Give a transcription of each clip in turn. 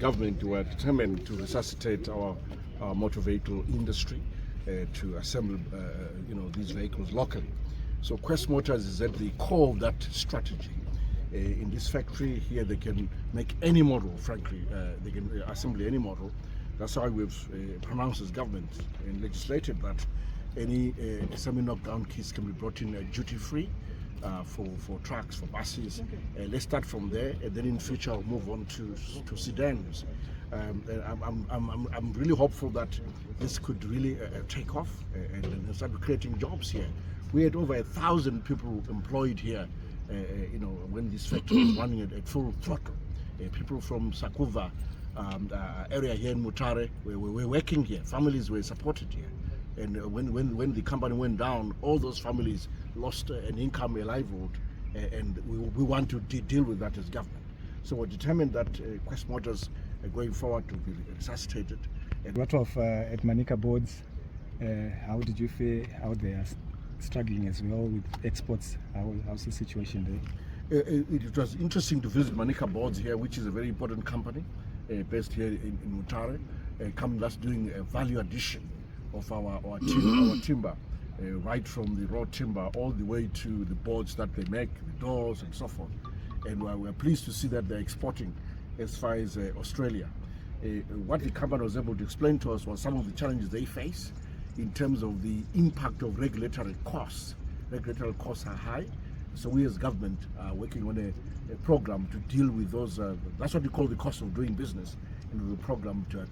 government were determined to resuscitate our motor vehicle industry, to assemble these vehicles locally. So Quest Motors is at the core of that strategy. In this factory here, they can make any model, frankly. They can assemble any model. That's why we've pronounced as government and legislated that any semi-knockdown kits can be brought in duty-free for trucks, for buses. Let's start from there, and then in future I'll move on to sedans. I'm really hopeful that this could really take off and start creating jobs here. We had over 1,000 people employed here, when this factory was running at full throttle. People from Sakuva area here in Mutare were working here. Families were supported here. And when the company went down, all those families lost an income, a livelihood, and we want to deal with that as government. So we're determined that Quest Motors going forward to be resuscitated. And what of at Manica boards? How did you feel? How they are struggling as well with exports? How's the situation there? It was interesting to visit Manica boards here, which is a very important company based here in Mutare. Come that's doing a value addition of our timber, right from the raw timber all the way to the boards that they make, the doors and so forth. And we're pleased to see that they're exporting as far as Australia. What the company was able to explain to us was some of the challenges they face in terms of the impact of regulatory costs. Regulatory costs are high, so we as government are working on a program to deal with those. That's what we call the cost of doing business, and the program to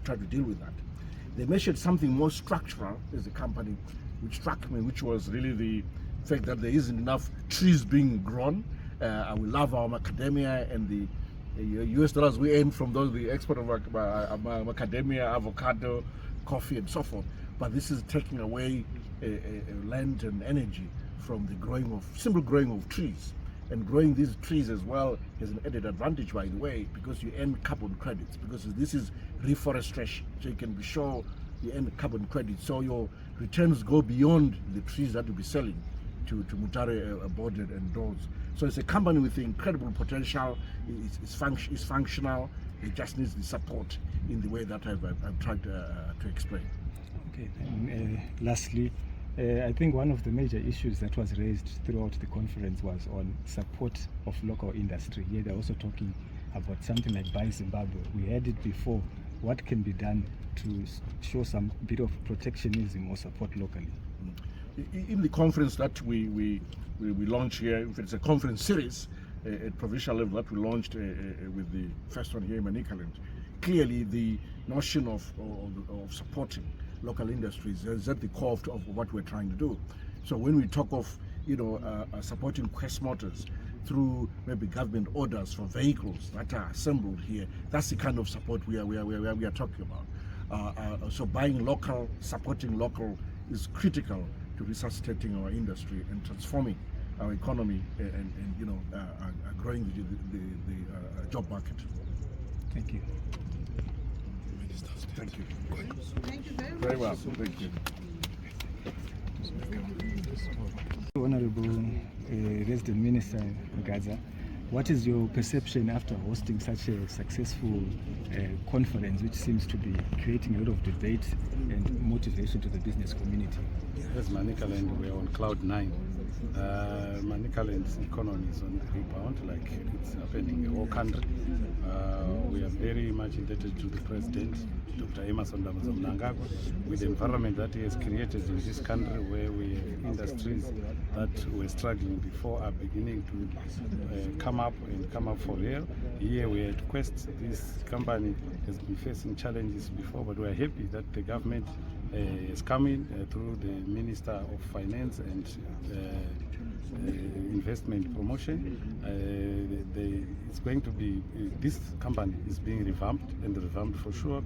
try to deal with that. They mentioned something more structural as a company, which struck me, which was really the fact that there isn't enough trees being grown. We love our macadamia and the US dollars we earn from the export of macadamia, avocado, coffee and so forth. But this is taking away land and energy from the simple growing of trees. And growing these trees as well has an added advantage, by the way, because you earn carbon credits, because this is reforestation. So you can be sure you earn carbon credits. So your returns go beyond the trees that you'll be selling to Mutare board and doors. So it's a company with incredible potential. It's functional. It just needs the support in the way that I've tried to explain. Okay. And, lastly, I think one of the major issues that was raised throughout the conference was on support of local industry. Here they're also talking about something like Buy Zimbabwe. We heard it before. What can be done to show some bit of protectionism or support locally? In the conference that we launched here, it's a conference series at provincial level that we launched with the first one here in Manicaland. Clearly the notion of supporting local industries is at the core of what we're trying to do. So when we talk of supporting Quest Motors through maybe government orders for vehicles that are assembled here, that's the kind of support we are talking about. So buying local, supporting local is critical to resuscitating our industry and transforming our economy and growing the job market. Thank you. Thank you. Thank you very much. Very well. Thank you. Honorable Resident Minister Gaza, what is your perception after hosting such a successful conference, which seems to be creating a lot of debate and motivation to the business community? As Manicaland, we're on cloud 9. Manicaland's economy is on rebound, like it's happening in the whole country. We are very much indebted to the President, Dr. Emerson Mnangagwa, with the environment that he has created in this country, where we have industries that were struggling before are beginning to come up for real. Here we at Quest, this company has been facing challenges before, but we are happy that the government is coming through the Minister of Finance and Investment Promotion. It's going to be, this company is being revamped, and revamped for sure.